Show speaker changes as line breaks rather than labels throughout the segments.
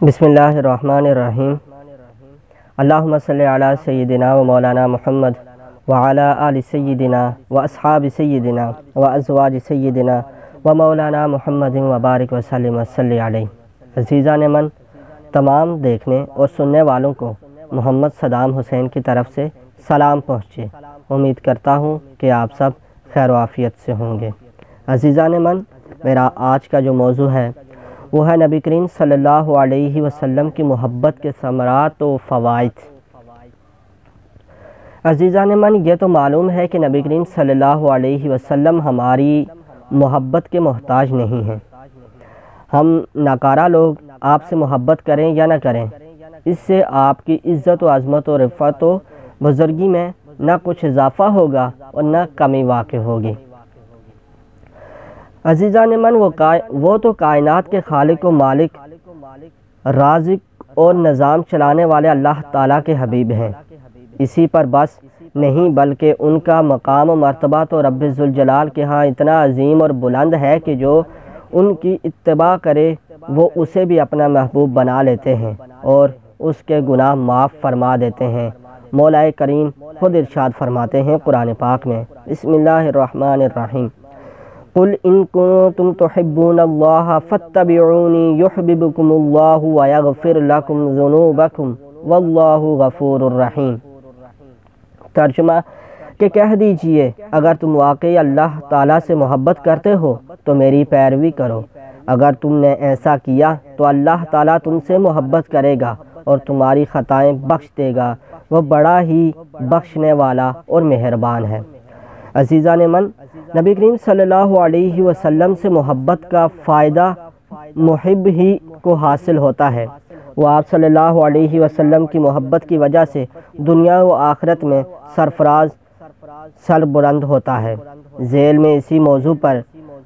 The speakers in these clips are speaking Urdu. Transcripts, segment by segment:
بسم الرحمن الرحیم اللہم صلی علی سیدنا و مولانا محمد وعلی آل سیدنا و اصحاب سیدنا و ازواج سیدنا و مولانا محمد وبارک وسلم وصلی علیہ۔ عزیزان من، تمام دیکھنے اور سننے والوں کو محمد صدام حسین کی طرف سے سلام پہنچے۔ امید کرتا ہوں کہ آپ سب خیر و عافیت سے ہوں گے۔ عزیزان من، میرا آج کا جو موضوع ہے وہ ہے نبی کریم صلی اللہ علیہ وسلم کی محبت کے ثمرات و فوائد۔ عزیزان من، یہ تو معلوم ہے کہ نبی کریم صلی اللہ علیہ وسلم ہماری محبت کے محتاج نہیں ہیں۔ ہم ناکارہ لوگ آپ سے محبت کریں یا نہ کریں، اس سے آپ کی عزت و عظمت و رفعت و بزرگی میں نہ کچھ اضافہ ہوگا اور نہ کمی واقع ہوگی۔ عزیزان من، وہ تو کائنات کے خالق و مالک، رازق اور نظام چلانے والے اللہ تعالیٰ کے حبیب ہیں۔ اسی پر بس نہیں بلکہ ان کا مقام و مرتبہ تو رب ذوالجلال کے ہاں اتنا عظیم اور بلند ہے کہ جو ان کی اتباع کرے وہ اسے بھی اپنا محبوب بنا لیتے ہیں اور اس کے گناہ معاف فرما دیتے ہیں۔ مولا کریم خود ارشاد فرماتے ہیں قرآن پاک میں، بسم اللہ الرحمن الرحیم، قل ان کنتم تحبون اللہ فاتبعونی یحببکم اللہ ویغفر لکم ذنوبکم واللہ غفور الرحیم۔ ترجمہ کہ کہہ دیجئے، اگر تم واقعی اللہ تعالیٰ سے محبت کرتے ہو تو میری پیروی کرو۔ اگر تم نے ایسا کیا تو اللہ تعالیٰ تم سے محبت کرے گا اور تمہاری خطائیں بخش دے گا، وہ بڑا ہی بخشنے والا اور مہربان ہے۔ عزیزان من، نبی کریم صلی اللہ علیہ وسلم سے محبت کا فائدہ محب ہی کو حاصل ہوتا ہے۔ وہ آپ صلی اللہ علیہ وسلم کی محبت کی وجہ سے دنیا و آخرت میں سرفراز سربلند ہوتا ہے۔ ذیل میں اسی موضوع پر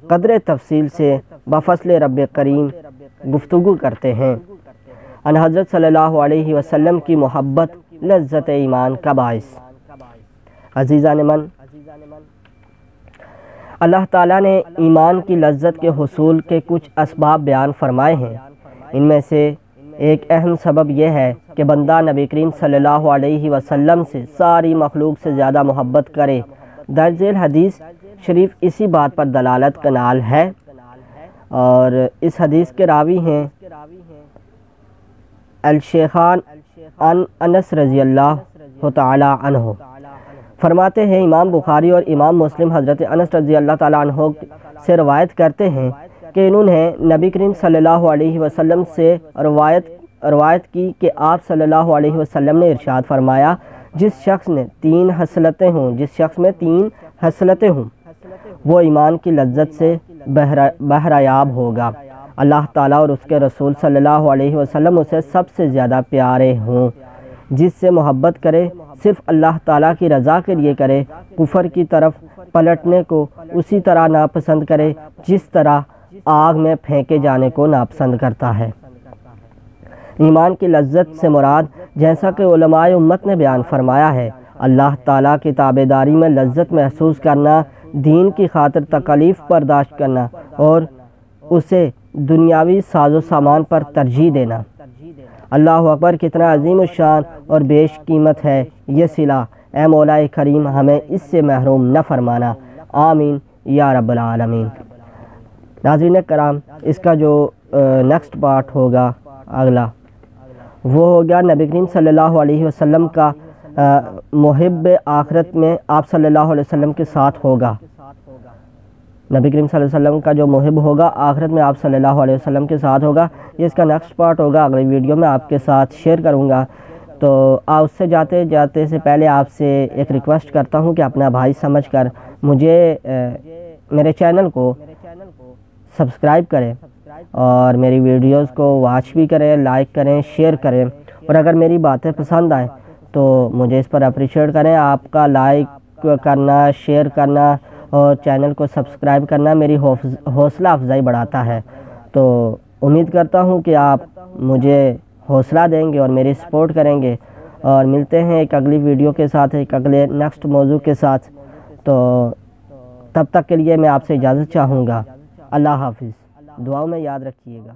قدر تفصیل سے بفضل رب کریم گفتگو کرتے ہیں۔ ان حضرت صلی اللہ علیہ وسلم کی محبت لذت ایمان کا باعث۔ عزیزان من، اللہ تعالیٰ نے ایمان کی لذت کے حصول کے کچھ اسباب بیان فرمائے ہیں۔ ان میں سے ایک اہم سبب یہ ہے کہ بندہ نبی کریم صلی اللہ علیہ وسلم سے ساری مخلوق سے زیادہ محبت کرے۔ درج ذیل حدیث شریف اسی بات پر دلالت کنال ہے، اور اس حدیث کے راوی ہیں الشیخان عن انس رضی اللہ تعالی عنہ۔ فرماتے ہیں امام بخاری اور امام مسلم حضرت انس رضی اللہ تعالیٰ عنہ سے روایت کرتے ہیں کہ انہوں نے نبی کریم صلی اللہ علیہ وسلم سے روایت کی کہ آپ صلی اللہ علیہ وسلم نے ارشاد فرمایا، جس شخص میں تین خصلتیں ہوں وہ ایمان کی لذت سے بہریاب ہوگا۔ اللہ تعالیٰ اور اس کے رسول صلی اللہ علیہ وسلم اسے سب سے زیادہ پیارے ہوں۔ جس سے محبت کرے صرف اللہ تعالیٰ کی رضا کے لیے کرے، کفر کی طرف پلٹنے کو اسی طرح ناپسند کرے جس طرح آگ میں پھینکے جانے کو ناپسند کرتا ہے۔ ایمان کی لذت سے مراد، جیسا کہ علماء امت نے بیان فرمایا ہے، اللہ تعالیٰ کی تابعداری میں لذت محسوس کرنا، دین کی خاطر تکالیف برداشت کرنا اور اسے دنیاوی ساز و سامان پر ترجیح دینا۔ اللہ اکبر، کتنا عظیم الشان اور بیش قیمت ہے یہ صلہ۔ اے مولا کریم، ہمیں اس سے محروم نہ فرمانا، آمین یا رب العالمین۔ ناظرین کرام، اس کا جو نیکسٹ پارٹ ہوگا اگلا، وہ ہوگا نبی کریم صلی اللہ علیہ وسلم کا محب آخرت میں آپ صلی اللہ علیہ وسلم کے ساتھ ہوگا۔ نبی کریم صلی اللہ علیہ وسلم کا جو محب ہوگا آخرت میں آپ صلی اللہ علیہ وسلم کے ساتھ ہوگا۔ یہ اس کا نیکسٹ پارٹ ہوگا، اگلی ویڈیو میں آپ کے ساتھ شیئر کروں گا۔ تو اس سے جاتے سے پہلے آپ سے ایک ریکویسٹ کرتا ہوں کہ اپنا بھائی سمجھ کر مجھے میرے چینل کو سبسکرائب کریں اور میری ویڈیوز کو واچ بھی کریں، لائک کریں، شیئر کریں، اور اگر میری باتیں پسند آئیں تو مجھے اس پر اپریشیٹ کریں۔ آپ کا لائک کرنا، شیئر کرنا اور چینل کو سبسکرائب کرنا میری حوصلہ افزائی بڑھاتا ہے۔ تو امید کرتا ہوں کہ آپ مجھے حوصلہ دیں گے اور میری سپورٹ کریں گے، اور ملتے ہیں ایک اگلی ویڈیو کے ساتھ، ایک اگلے نیکسٹ موضوع کے ساتھ۔ تو تب تک کے لیے میں آپ سے اجازت چاہوں گا۔ اللہ حافظ، دعاؤں میں یاد رکھیے گا۔